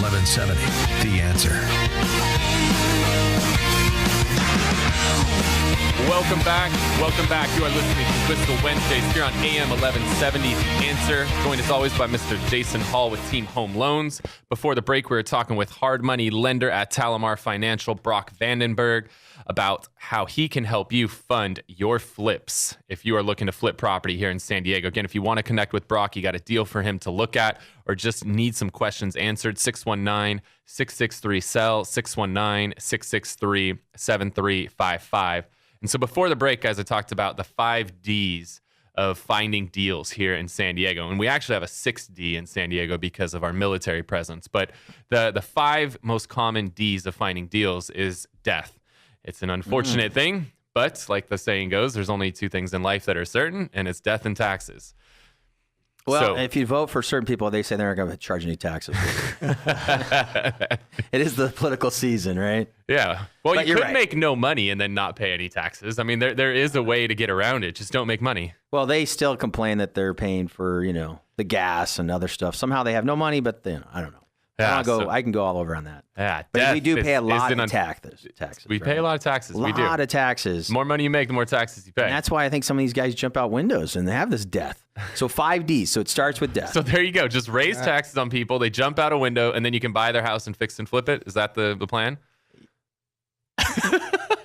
1170, The Answer. Welcome back. You are listening to Whissel Wednesdays here on AM 1170, The Answer. Joined as always by Mr. Jason Hall with Team Home Loans. Before the break, we were talking with hard money lender at TaliMar Financial, Brock VandenBerg, about how he can help you fund your flips if you are looking to flip property here in San Diego. Again, if you want to connect with Brock, you got a deal for him to look at or just need some questions answered, 619-663-SELL, 619-663-7355. And so before the break, guys, I talked about the 5 Ds of finding deals here in San Diego. And we actually have a 6th D in San Diego because of our military presence. But the 5 most common Ds of finding deals is death. It's an unfortunate thing, but like the saying goes, there's only 2 things in life that are certain, and it's death and taxes. Well, if you vote for certain people, they say they're not going to charge any taxes. It is the political season, right? Yeah. Well, But you you're could right. make no money and then not pay any taxes. I mean, there is a way to get around it. Just don't make money. Well, they still complain that they're paying for, the gas and other stuff. Somehow they have no money, but then I don't know. Yeah, I can go all over on that. Yeah, But we do pay a lot an of taxes. We pay a lot of taxes. A We do. lot of taxes. The more money you make, the more taxes you pay. And that's why I think some of these guys jump out windows and they have this death. So 5 Ds. So it starts with death. So there you go. Just raise taxes on people. They jump out a window, and then you can buy their house and fix and flip it. Is that the plan?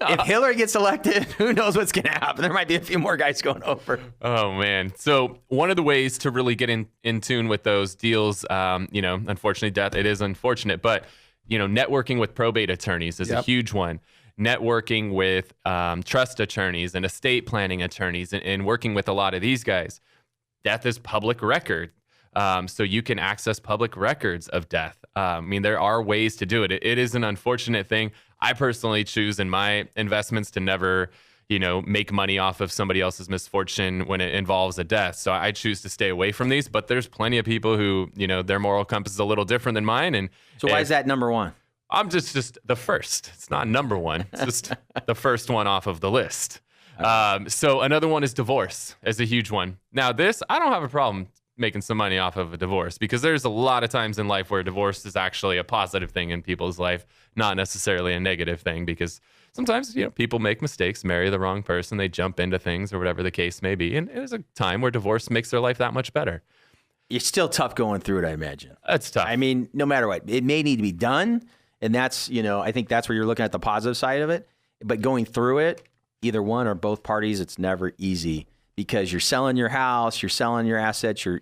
If Hillary gets elected, who knows what's going to happen? There might be a few more guys going over. Oh, man. So one of the ways to really get in tune with those deals, unfortunately, death, it is unfortunate, but, networking with probate attorneys is a huge one. Networking with trust attorneys and estate planning attorneys and working with a lot of these guys. Death is public record. So you can access public records of death. There are ways to do it. It is an unfortunate thing. I personally choose in my investments to never, make money off of somebody else's misfortune when it involves a death. So I choose to stay away from these, but there's plenty of people who, their moral compass is a little different than mine. And So why is that number one? I'm just the first. It's not number one. It's just the first one off of the list. So another one is divorce is a huge one. Now this, I don't have a problem making some money off of a divorce because there's a lot of times in life where divorce is actually a positive thing in people's life, not necessarily a negative thing, because sometimes, people make mistakes, marry the wrong person, they jump into things or whatever the case may be. And there's a time where divorce makes their life that much better. It's still tough going through it, I imagine. It's tough. No matter what, it may need to be done. And that's, I think that's where you're looking at the positive side of it. But going through it, either one or both parties, it's never easy. Because you're selling your house, you're selling your assets, you're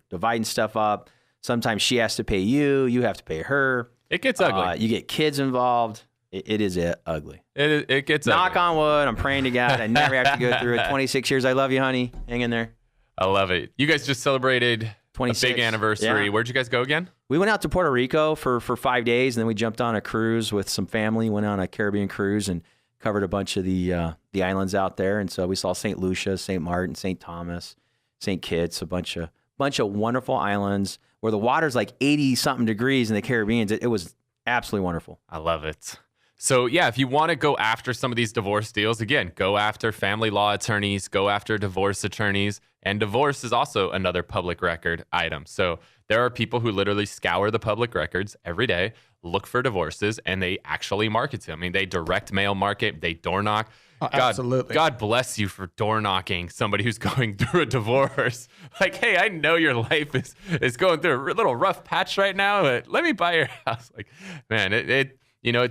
dividing stuff up. Sometimes she has to pay you, you have to pay her. It gets ugly. You get kids involved. It is ugly. It gets Knock ugly. on wood. I'm praying to God I never have to go through it. 26 years. I love you, honey. Hang in there. I love it. You guys just celebrated 26. a big anniversary. Yeah. Where'd you guys go again? We went out to Puerto Rico for 5 days, and then we jumped on a cruise with some family. Went on a Caribbean cruise and covered a bunch of the islands out there. And so we saw St. Lucia, St. Martin, St. Thomas, St. Kitts, a bunch of wonderful islands where the water's like 80-something degrees in the Caribbean. It was absolutely wonderful. I love it. So, yeah, if you want to go after some of these divorce deals, again, go after family law attorneys, go after divorce attorneys. And divorce is also another public record item. So there are people who literally scour the public records every day, look for divorces, and they actually market them. They direct mail market, they door knock. Oh, absolutely. God bless you for door knocking somebody who's going through a divorce. Like, hey, I know your life is going through a little rough patch right now, but let me buy your house. Like, man, it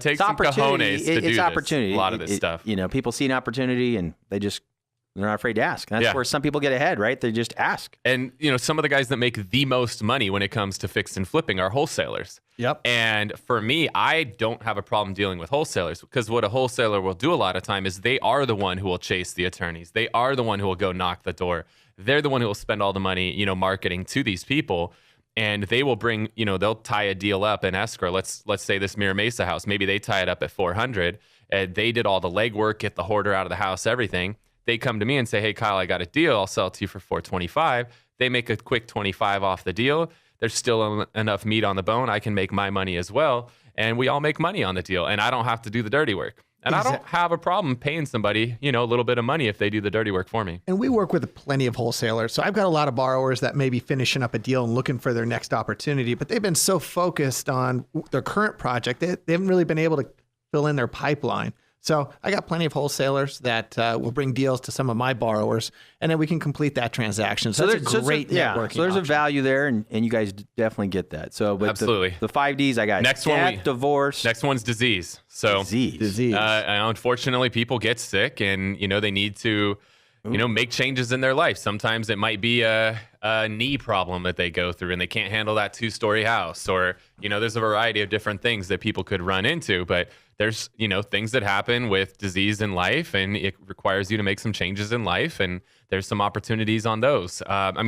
takes some cojones to do it's opportunity. A lot of this stuff. People see an opportunity and they're not afraid to ask. And that's where some people get ahead, right? They just ask. And, some of the guys that make the most money when it comes to fix and flipping are wholesalers. Yep. And for me, I don't have a problem dealing with wholesalers because what a wholesaler will do a lot of time is they are the one who will chase the attorneys. They are the one who will go knock the door. They're the one who will spend all the money, marketing to these people. And they will bring, they'll tie a deal up in escrow. Let's say this Mira Mesa house, maybe they tie it up at $400. And they did all the legwork, get the hoarder out of the house, everything. They come to me and say, hey, Kyle, I got a deal. I'll sell it to you for $425. They make a quick $25 off the deal. There's still enough meat on the bone. I can make my money as well. And we all make money on the deal. And I don't have to do the dirty work. And I don't have a problem paying somebody, a little bit of money if they do the dirty work for me. And we work with plenty of wholesalers. So I've got a lot of borrowers that may be finishing up a deal and looking for their next opportunity, but they've been so focused on their current project, they haven't really been able to fill in their pipeline. So I got plenty of wholesalers that will bring deals to some of my borrowers, and then we can complete that transaction. So that's a great networking So there's option. a value there, and you guys definitely get that. So with Absolutely. The 5 Ds, I got death, divorce. Next one's disease. So Disease. unfortunately, people get sick, and they need to make changes in their life. Sometimes it might be a knee problem that they go through and they can't handle that 2-story house, or there's a variety of different things that people could run into. But there's things that happen with disease in life, and it requires you to make some changes in life, and there's some opportunities on those.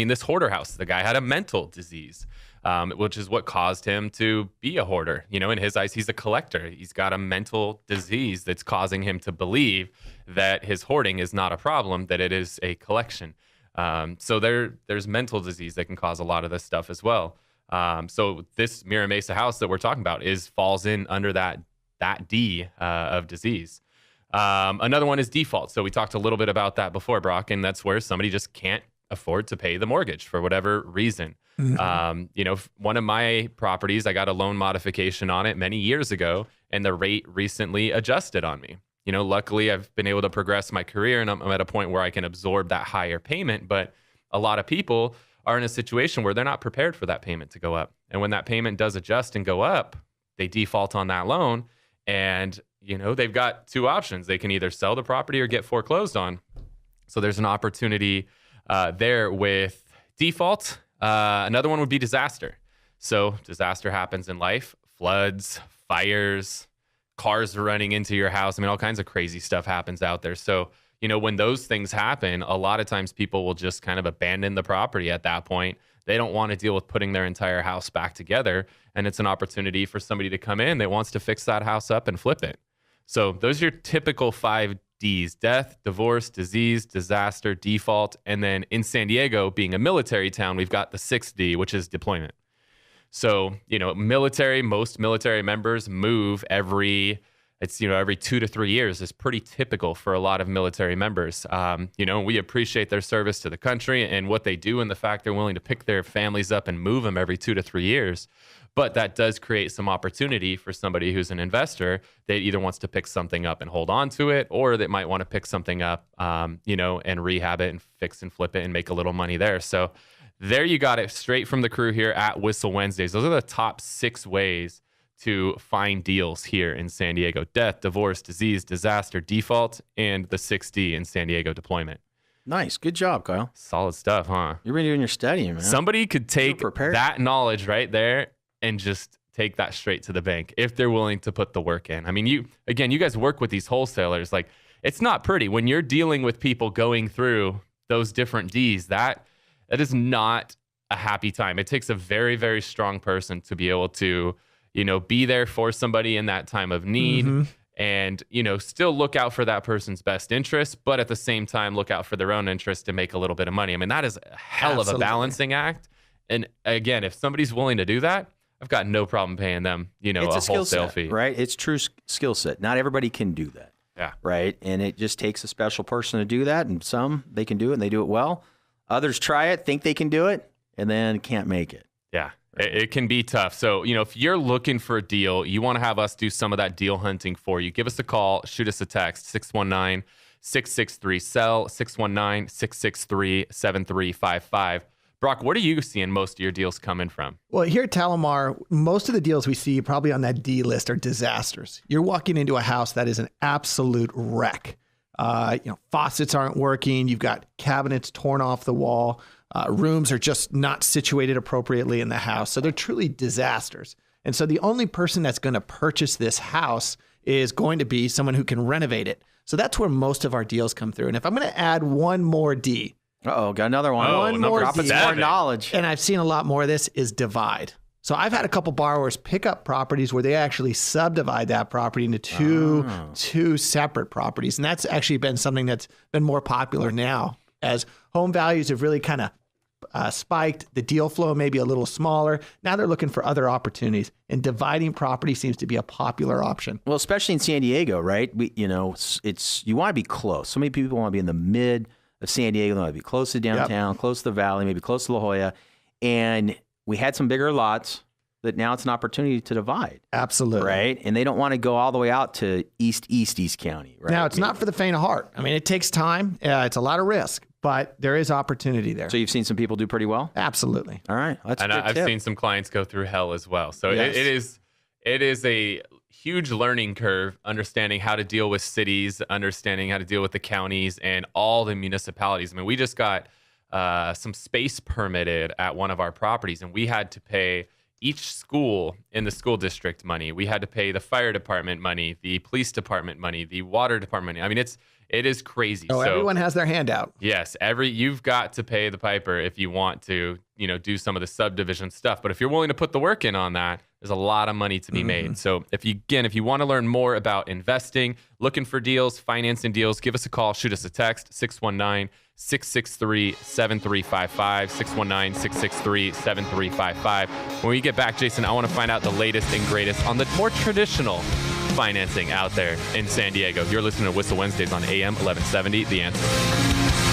This hoarder house, the guy had a mental disease, which is what caused him to be a hoarder. In his eyes, he's a collector. He's got a mental disease that's causing him to believe that his hoarding is not a problem, that it is a collection. So there's mental disease that can cause a lot of this stuff as well. So this Mira Mesa house that we're talking about falls in under that D of disease. Another one is default. So we talked a little bit about that before, Brock, and that's where somebody just can't afford to pay the mortgage for whatever reason. Mm-hmm. One of my properties, I got a loan modification on it many years ago, and the rate recently adjusted on me. Luckily, I've been able to progress my career, and I'm at a point where I can absorb that higher payment. But a lot of people are in a situation where they're not prepared for that payment to go up. And when that payment does adjust and go up, they default on that loan. And, they've got 2 options. They can either sell the property or get foreclosed on. So there's an opportunity there with default. Another one would be disaster. So disaster happens in life, floods, fires, cars running into your house. All kinds of crazy stuff happens out there. So, when those things happen, a lot of times people will just kind of abandon the property at that point. They don't want to deal with putting their entire house back together. And it's an opportunity for somebody to come in that wants to fix that house up and flip it. So those are your typical 5 Ds: death, divorce, disease, disaster, default. And then in San Diego, being a military town, we've got the 6th D, which is deployment. So, most military members move every 2 to 3 years is pretty typical for a lot of military members. We appreciate their service to the country and what they do, and the fact they're willing to pick their families up and move them every 2 to 3 years. But that does create some opportunity for somebody who's an investor that either wants to pick something up and hold on to it, or that might want to pick something up, and rehab it and fix and flip it and make a little money there. So there you got it straight from the crew here at Whissel Wednesdays. Those are the top 6 ways to find deals here in San Diego: death, divorce, disease, disaster, default, and the 6D in San Diego deployment. Nice. Good job, Kyle. Solid stuff, huh? You've been doing your studying, man. Somebody could take that knowledge right there and just take that straight to the bank if they're willing to put the work in. You guys work with these wholesalers. Like, it's not pretty when you're dealing with people going through those different Ds. That is not a happy time. It takes a very, very strong person to be able to be there for somebody in that time of need, and, still look out for that person's best interest, but at the same time, look out for their own interest to make a little bit of money. That is a hell of a balancing act. And again, if somebody's willing to do that, I've got no problem paying them, it's a wholesale fee. Right? It's true skill set. Not everybody can do that. Yeah. Right? And it just takes a special person to do that. And some, they can do it and they do it well. Others try it, think they can do it, and then can't make it. Yeah. It can be tough. So, if you're looking for a deal, you want to have us do some of that deal hunting for you, give us a call, shoot us a text, 619-663-SELL, 619-663-7355. Brock, what are you seeing most of your deals coming from? Well, here at TaliMar, most of the deals we see probably on that D list are disasters. You're walking into a house that is an absolute wreck. Faucets aren't working. You've got cabinets torn off the wall. Rooms are just not situated appropriately in the house. So they're truly disasters. And so the only person that's going to purchase this house is going to be someone who can renovate it. So that's where most of our deals come through. And if I'm going to add one more D. Got another one. One more D. More knowledge. And I've seen a lot more of this is divide. So I've had a couple borrowers pick up properties where they actually subdivide that property into two separate properties. And that's actually been something that's been more popular now as home values have really kind of spiked. The deal flow may be a little smaller. Now they're looking for other opportunities, and dividing property seems to be a popular option. Well, especially in San Diego, right? You want to be close. So many people want to be in the mid of San Diego. They want to be close to downtown, close to the valley, maybe close to La Jolla. And we had some bigger lots that now it's an opportunity to divide. Absolutely. Right? And they don't want to go all the way out to East County, right? Now, it's not for the faint of heart. I mean, it takes time. It's a lot of risk, but there is opportunity there. So you've seen some people do pretty well? Absolutely. All right. That's and a good I've tip. seen some clients go through hell as well. So Yes. it is a huge learning curve, understanding how to deal with cities, understanding how to deal with the counties and all the municipalities. I mean, we just got some space permitted at one of our properties, and we had to pay each school in the school district money. We had to pay the fire department money, the police department money, the water department money. I mean, it is crazy. So everyone has their hand out. Yes, you've got to pay the piper if you want to, do some of the subdivision stuff. But if you're willing to put the work in on that, there's a lot of money to be made. So if you want to learn more about investing, looking for deals, financing deals, give us a call, shoot us a text, 619-663-7355, 619-663-7355. When we get back, Jason, I want to find out the latest and greatest on the more traditional financing out there in San Diego. You're listening to Whissel Wednesdays on AM 1170, The Answer.